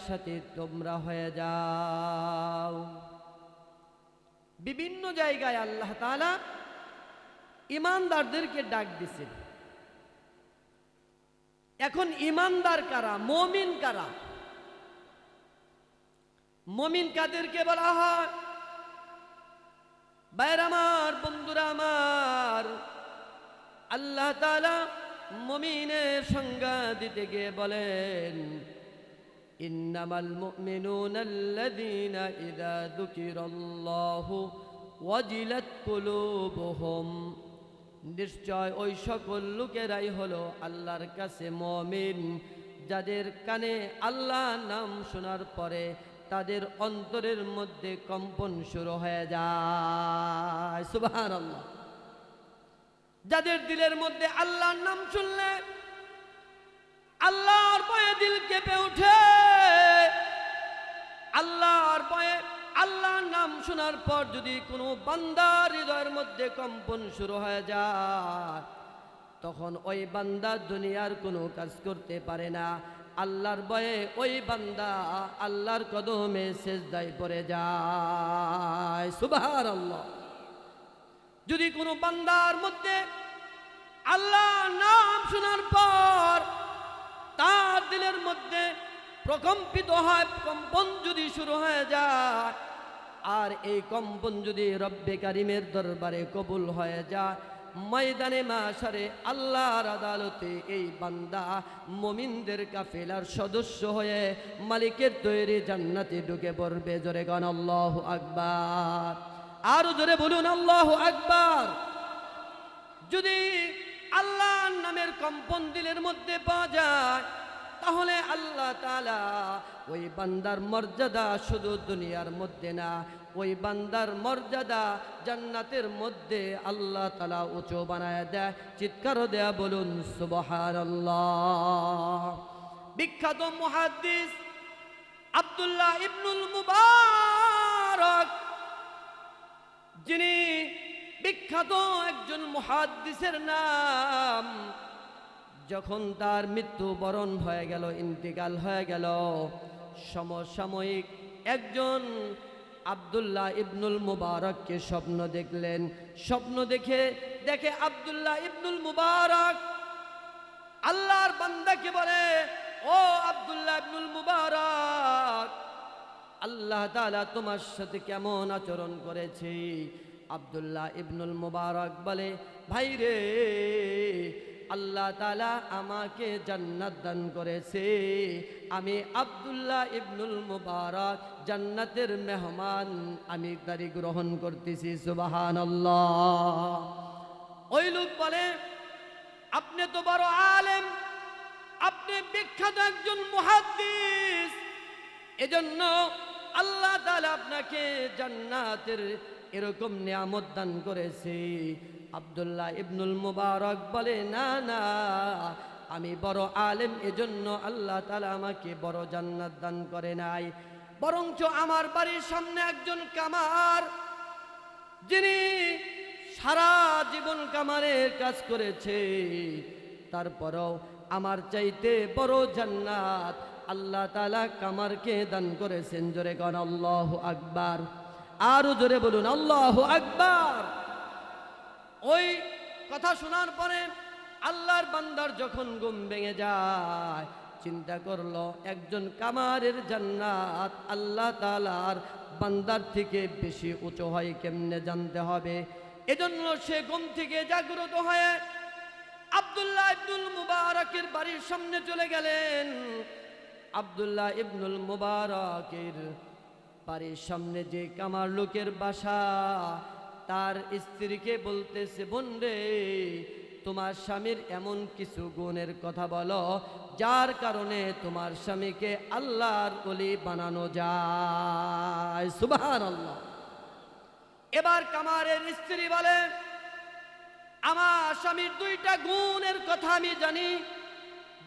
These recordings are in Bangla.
সাথে তোমরা হয়ে যাও। বিভিন্ন জায়গায় আল্লাহ তাআলা ঈমানদারদেরকে ডাক দিয়েছেন। এখন ঈমানদার কারা, মুমিন কারা? মুমিন কাদেরকে বলা হয়? ভাইরা আমার, বন্ধুরা আমার, আল্লাহ তাআলা মুমিনের সংজ্ঞা দিতে গিয়ে বলেন, ইন্নামাল মুমিনুনাল্লাযীনা ইযা যুকিরাল্লাহু ওয়াজিলাত কুলুবুহুম, নিশ্চয় ওই সকল লোকেরাই হলো আল্লাহর কাছে মুমিন যাদের কানে আল্লাহর নাম শোনার পরে তাদের অন্তরের মধ্যে কম্পন শুরু হয়ে যায়। সুবহানাল্লাহ। যাদের দিলের মধ্যে আল্লাহর নাম শুনলে আল্লাহর ভয়ে দিল কেঁপে ওঠে, আল্লাহর ভয়ে আল্লাহর নাম শোনার পর যদি কোনো বান্দার হৃদয়ের মধ্যে কম্পন শুরু হয়ে যায়, তখন ওই বান্দা দুনিয়ার কোনো কাজ করতে পারে না। আল্লাহর ভয়ে ওই বান্দা আল্লাহর কদমে সিজদায় পড়ে যায়। সুবহানাল্লাহ। যদি কোনো বান্দার মধ্যে আল্লাহর নাম শোনার পর তার দিলের মধ্যে প্রকম্পিত হয়, কম্পন যদি শুরু হয়ে যায়, আর এই কম্পন যদি রব্বে কারিমের দরবারে কবুল হয়ে যায়, ময়দানে মাশারে আল্লাহর আদালতে এই বান্দা মুমিনদের কাফেলার সদস্য হয়ে মালিকের তৈরি জান্নাতে ঢুকে পড়বে। জোরে গান আল্লাহু আকবার। আরো জোরে বলুন আল্লাহু আকবার। যদি আল্লাহর নামের কম্পন দিলের মধ্যে পাওয়া যায়, তাহলে আল্লাহ তাআলা ওই বান্দার মর্যাদা শুধু দুনিয়ার মধ্যে না, ওই বান্দার মর্যাদা জান্নাতের মধ্যে আল্লাহ তাআলা উঁচু বানায় দেয়। চিৎকার দেয়া বলুন সুবহানাল্লাহ। বিখ্যাত মুহাদ্দিস আব্দুল্লাহ ইবনুল মুবারক, যিনি বিখ্যাত একজন মুহাদ্দিসের নাম, যখন তার মৃত্যুবরণ হয়ে গেল, ইন্তেকাল হয়ে গেল, সমসাময়িক একজন আব্দুল্লাহ ইবনুল মুবারককে স্বপ্ন দেখলেন। স্বপ্ন দেখে আব্দুল্লাহ ইবনুল মুবারক আল্লাহর বান্দাকে বলে, ও আব্দুল্লাহ ইবনুল মুবারক, আল্লাহ তাআলা তোমার সাথে কেমন আচরণ করেছে? আব্দুল্লাহ ইবনুল মুবারক বলে, ভাই রে, আল্লাহ তাআলা আমাকে জান্নাত দান করেছে, আমি আব্দুল্লাহ ইবনুল মুবারক জান্নাতের মেহমান, আমি তারি গ্রহণ করতেছি। সুবহানাল্লাহ। ওই লোক বলে, আপনি তো বড় আলেম, আপনি বিখ্যাত একজন মুহাদ্দিস, এজন্য আল্লাহ তাআলা আপনাকে জান্নাতের এরকম নিয়ামত দান করেছে। আব্দুল্লাহ ইবনুল মুবারক বলে, না না, আমি বড় আলেম, এজন্য আল্লাহ তাআলা আমাকে বড় জান্নাত দান করে নাই, বরঞ্চ আমার বাড়ির সামনে একজন কামার, যিনি সারা জীবন কামারের কাজ করেছে, তারপরও আমার চাইতে বড় জান্নাত আল্লাহ তাআলা কামারকে দান করেছেন। জোরে গান আল্লাহু আকবার। আরো জোরে বলুন আল্লাহু আকবার। ওই কথা শোনার পরে আল্লাহর বান্দার যখন ঘুম ভেঙে যায়, চিন্তা করলো একজন কামারের জান্নাত আল্লাহ তাআলার বান্দার থেকে বেশি উঁচু হয়, কেমনে জানতে হবে। এজন্য সে ঘুম থেকে জাগ্রত হয়ে আব্দুল্লাহ ইবনুল মুবারকের বাড়ির সামনে চলে গেলেন। আব্দুল্লাহ ইবনুল মুবারকের বাড়ির সামনে যে কামার লোকের বাসা, তার স্ত্রীকে বলতেছে, বোন রে, তোমার স্বামীর এমন কিছু গুণের কথা বলো যার কারণে তোমার স্বামীকে আল্লাহর ওলি বানানো যায়। সুবহানাল্লাহ। এবার কামারের স্ত্রী বলে, আমার স্বামীর দুইটা গুণের কথা আমি জানি,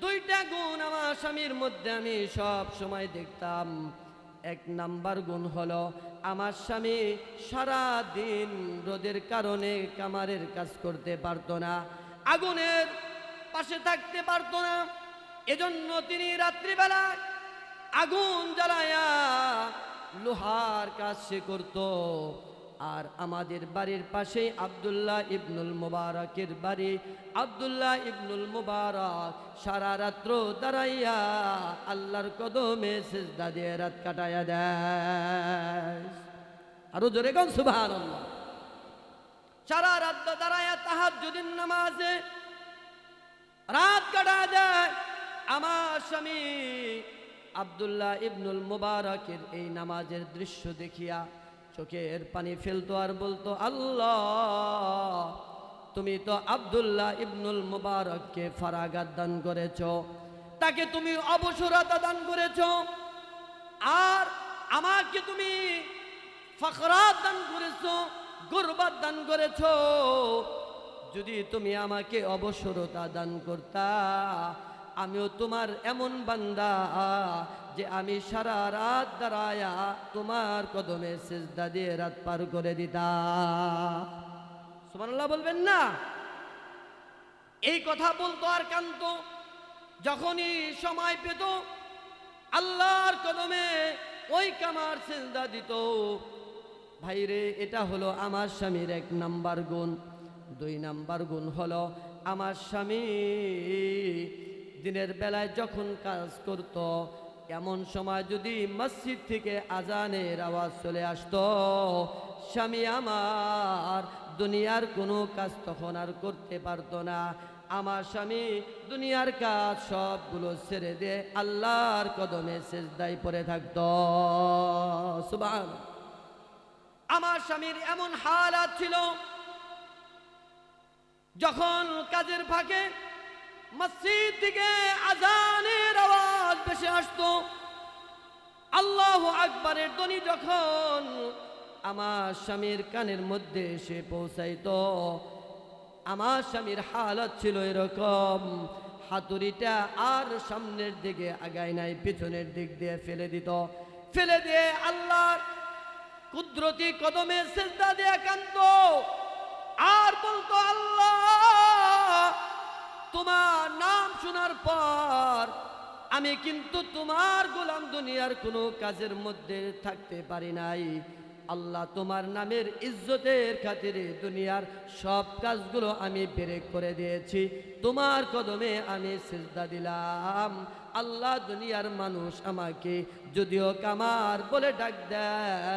দুইটা গুণ আমার স্বামীর মধ্যে আমি সব সময় দেখতাম। এক নাম্বার গুণ হলো, আমার স্বামী সারা দিন রোদের কারণে কামারের কাজ করতে পারতো না, আগুনের পাশে থাকতে পারতো না, এজন্য তিনি রাত্রিবেলায় আগুন জ্বালায়া লোহার কাজ সে করত। আর আমাদের বাড়ির পাশেই আব্দুল্লাহ ইবনুল মুবারকের বাড়ি। আব্দুল্লাহ ইবনুল মুবারক সারা রাত্র দাঁড়াইয়া আল্লাহর কদমে সিজদা দিয়ে রাত কাটাইয়া দেয়। আরো জোরে গান সুবহানাল্লাহ। সারা রাত দাঁড়াইয়া তাহাজ্জুদের নামাজে রাত কাটাইয়া দেয়। আমার স্বামী আব্দুল্লাহ ইবনুল মুবারকের এই নামাজের দৃশ্য দেখিয়া চোখের পানি ফেলতো আর বলতো, আল্লাহ তুমি তো আব্দুল্লাহ ইবনুল মুবারককে ফারাগাত দান করেছ, তাকে তুমি অবসরতা দান করেছ, আর আমাকে তুমি ফখরাত দান করেছ, গুরবাত দান করেছ। যদি তুমি আমাকে অবসরতা দান করতা, আমিও তোমার এমন বান্দা যে আমি সারা রাত দাঁড়ায়া তোমার কদমে সিজদা দিয়ে রাত পার করে দিতাম। সুবহানাল্লাহ বলবেন না? এই কথা বলতো আর কানতো। যখনই সময় পেত আল্লাহর কদমে ওই কামার সিজদা দিত। ভাইরে, এটা হলো আমার স্বামীর 1 নাম্বার গুণ। 2 নাম্বার গুণ হলো আমার স্বামী দিনের বেলায় যখন কাজ করত, এমন সময় যদি মসজিদ থেকে আজানের আওয়াজ চলে আসতো, স্বামী আমার দুনিয়ার কোনো কাজ তখন আর করতে পারতো না। আমার স্বামী দুনিয়ার কাজ সবগুলো ছেড়ে দিয়ে আল্লাহর কদমে সিজদায় পড়ে থাকতো। সুবহানাল্লাহ। আমার স্বামীর এমন হালাত ছিল, যখন কাজের ফাঁকে মসজিদ থেকে আজানের আওয়াজ ভেসে আসতো, আল্লাহু আকবারের ধ্বনি যখন আমার স্বামীর কানের মধ্যে এসে পৌঁছাইতো, আমার স্বামীর হালত ছিল এরকম, হাতুড়িটা আর সামনের দিকে আগায় নাই, পিছনের দিক দিয়ে ফেলে দিত। ফেলে দিয়ে আল্লাহর কুদরতি কদমে সিজদা দিয়ে কাঁদতো আর বলতো, আল্লাহ তোমার নাম শোনার পর আমি কিন্তু তোমার গোলাম, দুনিয়ার কোনো কাজের মধ্যে থাকতে পারি নাই। আল্লাহ তোমার নামের ইজ্জতের খাতিরে দুনিয়ার সব কাজগুলো আমি ব্রেক করে দিয়েছি, তোমার কদমে আমি সিজদা দিলাম। আল্লাহ দুনিয়ার মানুষ আমাকে যদিও কামার বলে ডাক দেয়,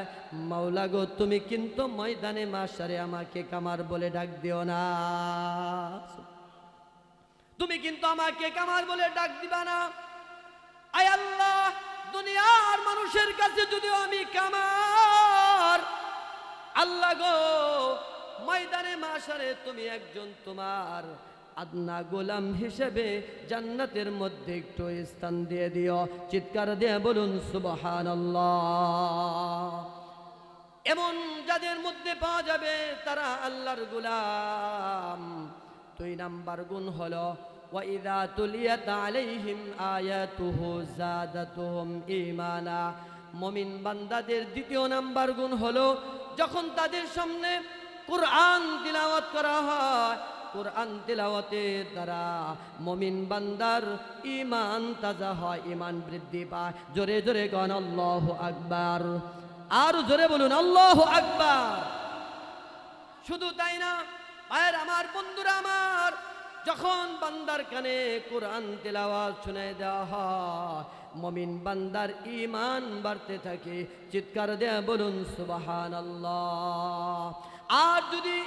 মাওলা গো তুমি কিন্তু ময়দানে মাশারে আমাকে কামার বলে ডাক দিও না। তুমি কিন্তু আমাকে কামার বলে ডাক দিবা না। আয় আল্লাহ, দুনিয়ার মানুষের কাছে যদিও আমি কামার, আল্লাহ গো ময়দানে মাশারে তুমি একজন তোমার আদনা গোলাম হিসেবে জান্নাতের মধ্যে একটু স্থান দিয়ে দিও। চিৎকার দিয়ে বলুন সুবহানাল্লাহ। এমন যাদের মধ্যে পাওয়া যাবে তারা আল্লাহর গোলাম। 2 নাম্বার গুণ হলো ওয়াইদা তুলিয়াত আলাইহিম আয়াতুহু যাদাতুহুম ঈমানা। মুমিন বান্দাদের 2 নাম্বার গুণ হলো যখন তাদের সামনে কুরআন তিলাওয়াত করা হয়, কুরআন তিলাওয়াতের দ্বারা মুমিন বান্দার ঈমান তাজা হয়, ঈমান বৃদ্ধি পায়। জোরে জোরে গান আল্লাহু আকবার। আর জোরে বলুন আল্লাহু আকবার। শুধু তাই না ভাইয়ের আমার, বন্ধুরা আমার, যখন বান্দার কানে কুরআন তেলাওয়াত শুনায় দেওয়া হয়, মুমিন বান্দার ঈমান বাড়তে থাকে। চিৎকার দিয়ে বলুন সুবহানাল্লাহ। আর যদি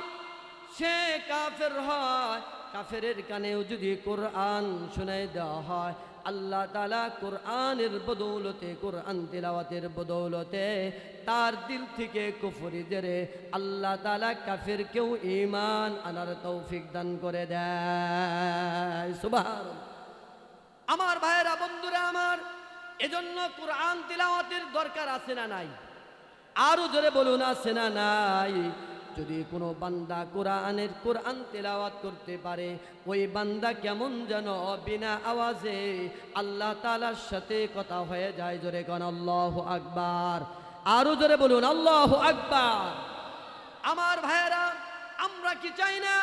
সে কাফের হয়, কাফেরের কানেও যদি কুরআন শুনায় দেওয়া হয়, আল্লাহ তাআলা কুরআনের বদৌলতে, কুরআন তিলাওয়াতের বদৌলতে তার দিল থেকে কুফরি জেরে আল্লাহ তাআলা কাফেরকেও ঈমান আনার তৌফিক দান করে দেয়। সুবহানাল্লাহ। আমার ভাইয়েরা, বন্ধুরা আমার, এজন্য কুরআন তিলাওয়াতের দরকার আছে না নাই? আরো জোরে বলুন আছে না নাই? যদি কোনো বান্দা কুরআন তেলাওয়াত করতে পারে, ওই বান্দা কেমন যেন বিনা আওয়াজে আল্লাহ তাআলার সাথে কথা হয়ে যায়। জোরে কোন আল্লাহু আকবার। আরো জোরে বলুন আল্লাহু আকবার। আমার ভাইয়েরা, আমরা কি চাই না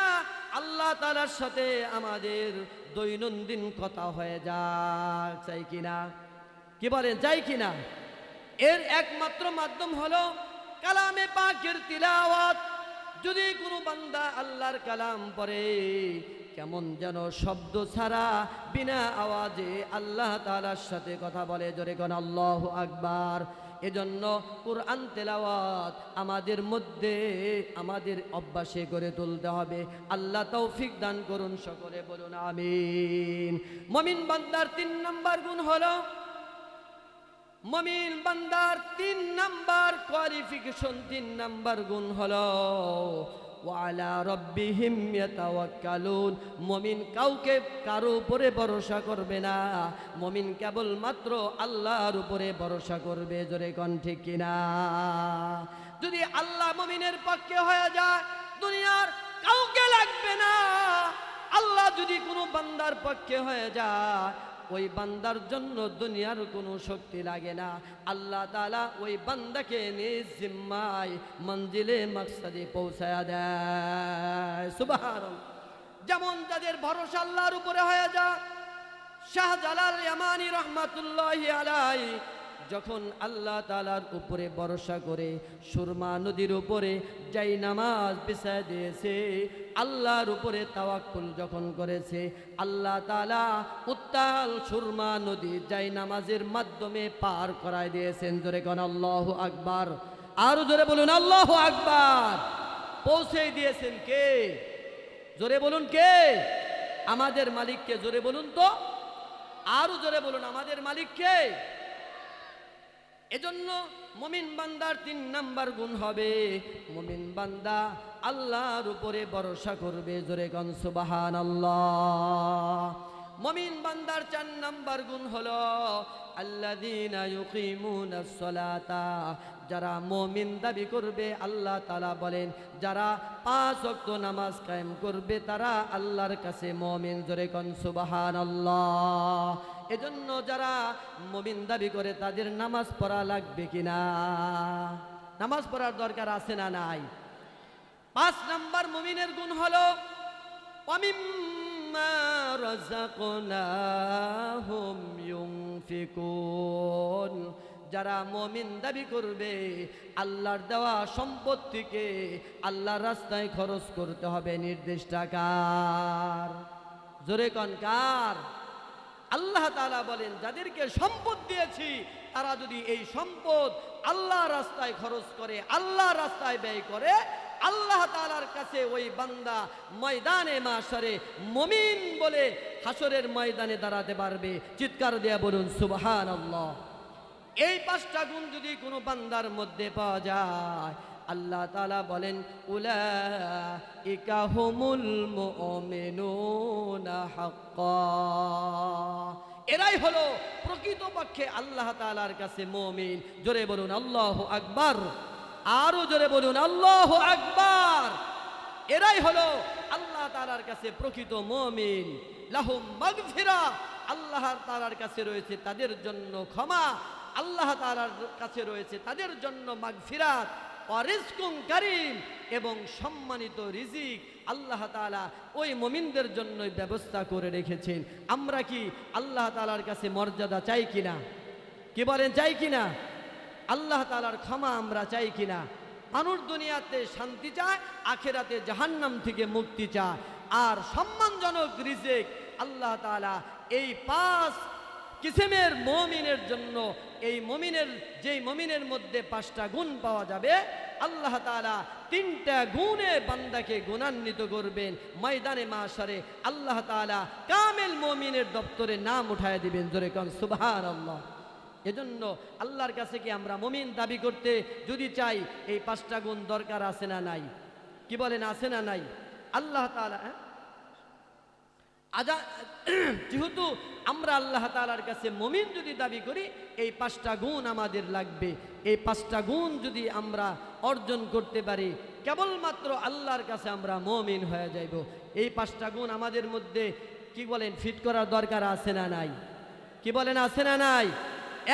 আল্লাহ তাআলার সাথে আমাদের দৈনন্দিন কথা হয়ে যায়? চাই কিনা? কি বলেন, যাই কিনা? এর একমাত্র মাধ্যম হলো কালামে পাকের তিলাওয়াত। যদি কোনো বান্দা আল্লাহর কালাম পড়ে, কেমন যেন শব্দ ছাড়া বিনা আওয়াজে আল্লাহ তাআলার সাথে কথা বলে, জোরে কোন আল্লাহু আকবার। এজন্য কুরআন তেলাওয়াত আমাদের মধ্যে আমাদের অভ্যাসে করে তুলতে হবে। আল্লাহ তৌফিক দান করুন, সকলে বলুন আমিন। মুমিন বান্দার 3 নাম্বার গুণ হলো, মুমিন বান্দার 3 নাম্বার কোয়ালিফিকেশন, 3 নাম্বার গুণ হলো ওয়ালা রব্বিহিম ইয়াতাওয়াক্কালুন। মুমিন কাউকে কারো উপরে ভরসা করবে না, মুমিন কেবলমাত্র আল্লাহর উপরে ভরসা করবে, জোরে কোন ঠিক কিনা? যদি আল্লাহ মুমিনের পক্ষে হয়ে যায়, দুনিয়ার কাউকে লাগবে না। আল্লাহ যদি কোনো বান্দার পক্ষে হয়ে যায়, ওই বান্দার জন্য দুনিয়ার কোনো শক্তি লাগে না। আল্লাহ তাআলা ওই বান্দাকে নিজ জিম্মায় মঞ্জিলে মাকসাদে পৌঁছায়া দেয়, সুবহানাল্লাহ। যেমন যাদের ভরসা আল্লাহর উপরে হয়ে যায়, শাহজালাল ইয়ামানি রহমাতুল্লাহি আলাইহি যখন আল্লাহ তাআলার উপরে ভরসা করে সুরমা নদীর উপরে যাই নামাজ বিছায় দিয়েছে, আল্লাহর উপরে তাওয়াক্কুল যখন করেছে, আল্লাহ তাআলা উত্তাল সুরমা নদী যাই নামাজের মাধ্যমে পার করায় দিয়েছেন, জোরে কোন আল্লাহু আকবার। আরো জোরে বলুন আল্লাহু আকবার। পৌঁছে দিয়েছেন কে? জোরে বলুন কে? আমাদের মালিককে, জোরে বলুন তো, আরো জোরে বলুন আমাদের মালিককে। এজন্য মুমিন বান্দার 3 নাম্বার গুণ হবে, মুমিন বান্দা আল্লাহর উপরে ভরসা করবে, জোরে কোন সুবহানাল্লাহ। মুমিন বান্দার 4 নাম্বার গুণ হলো আল্লাযীনা ইউকিমুনাস সালাতা। যারা মুমিন দাবি করবে, আল্লাহ তাআলা বলেন যারা 5 ওয়াক্ত নামাজ কায়েম করবে তারা আল্লাহর কাছে মুমিন, জোরে কোন সুবহানাল্লাহ। এজন্য যারা মুমিন দাবি করে তাদের নামাজ পড়া লাগবে কিনা? নামাজ পড়ার দরকার আছে না নাই? 5 নাম্বার মুমিনের গুণ হলো ওয়ামিম্মা রাযাকনাহুম ইউনফিকুন। যারা মুমিন দাবি করবে, আল্লাহর দেওয়া সম্পত্তিকে আল্লাহর রাস্তায় খরচ করতে হবে নির্দিষ্ট কার? জোরে কোন কার? আল্লাহ তাআলা বলেন যাদেরকে সম্পদ দিয়েছি তারা যদি এই সম্পদ আল্লাহর রাস্তায় খরচ করে, আল্লাহর রাস্তায় ব্যয় করে, আল্লাহ তাআলার কাছে ওই বান্দা ময়দানে মাশরে মুমিন বলে হাসরের ময়দানে দাঁড়াতে পারবে। চিৎকার দিয়ে বলুন সুবহানাল্লাহ। এই 5টা গুণ যদি কোনো বান্দার মধ্যে পাওয়া যায়, আল্লাহ তাআলা বলেন উলাইকা হুমুল মুমিনুনা হাক্কা। এরাই হলো প্রকৃতপক্ষে আল্লাহ তাআলার কাছে মুমিন। জোরে বলুন আল্লাহু আকবার। আরো জোরে বলুন আল্লাহু আকবার। এরাই হলো আল্লাহ তাআলার কাছে প্রকৃত মুমিন। লাহুম মাগফিরা। আল্লাহ তাআলার কাছে রয়েছে তাদের জন্য ক্ষমা, আল্লাহ তাআলার কাছে রয়েছে তাদের জন্য মাগফিরাত ওয়া রিজকুন কারীম, এবং সম্মানিত রিজিক আল্লাহ তাআলা ওই মুমিনদের জন্যই ব্যবস্থা করে রেখেছেন। আমরা কি আল্লাহ তাআলার কাছে মর্যাদা চাই কিনা? কি বলেন, চাই কিনা? আল্লাহ তাআলার ক্ষমা আমরা চাই কিনা? মানুষ দুনিয়াতে শান্তি চায়, আখিরাতে জাহান্নাম থেকে মুক্তি চায়। আর সম্মানজনক রিজিক আল্লাহ তাআলা এই 5 কিসিমের মুমিনের জন্য, এই মুমিনের যেই মুমিনের মধ্যে 5টা গুণ পাওয়া যাবে, আল্লাহ তাআলা 3টা গুণে বান্দাকে গুণান্বিত করবেন। ময়দানে মাশরে আল্লাহ তাআলা কামেল মুমিনের দপ্তরে নাম উঠায় দিবেন। জোরে কোন সুবহানাল্লাহ। এজন্য আল্লাহর কাছে কি আমরা মুমিন দাবি করতে যদি চাই, এই 5টা গুণ দরকার আছে না নাই? কি বলেন, আছে না নাই? আল্লাহ তাআলা যেহেতু আমরা আল্লাহ তাআলার কাছে মুমিন যদি দাবি করি, এই 5টা গুণ আমাদের লাগবে। এই 5টা গুণ যদি আমরা অর্জন করতে পারি, কেবলমাত্র আল্লাহর কাছে আমরা মুমিন হয়ে যাইব। এই 5টা গুণ আমাদের মধ্যে কি বলেন ফিট করার দরকার আছে না নাই? কি বলেন, আছে না নাই?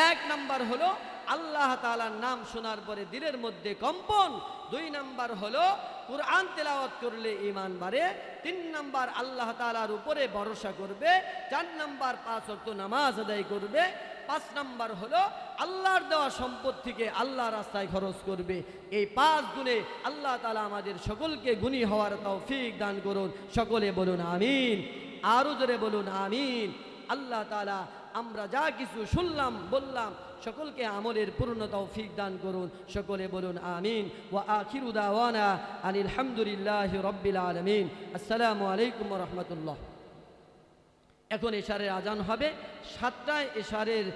1 নাম্বার হলো আল্লাহ তাআলার নাম শোনার পরে দিলের মধ্যে কম্পন। 2 নাম্বার হলো কুরআন তেলাওয়াত করলে ঈমান বাড়ে। 3 নাম্বার আল্লাহ তাআলার উপরে ভরসা করবে। 4 নাম্বার 5 ওয়াক্ত নামাজ আদায় করবে। 5 নাম্বার হলো আল্লাহর দেওয়া সম্পদ থেকে আল্লাহ রাস্তায় খরচ করবে। এই 5 গুণে আল্লাহ তাআলা আমাদের সকলকে গুণী হওয়ার তৌফিক দান করুন। সকলে বলুন আমিন, আরো জোরে বলুন আমিন। আল্লাহ তাআলা আমরা যা কিছু শুনলাম বললাম সকলকে আমলের পূর্ণ তৌফিক দান করুন। সকলে বলুন আমিন। ওয়া আখিরু দাওয়ানা আনিল হামদুলিল্লাহি রাব্বিল আলামিন। আসসালামু আলাইকুম ওয়া রাহমাতুল্লাহ। এখন এশারের আজান হবে, 7টায় এশারের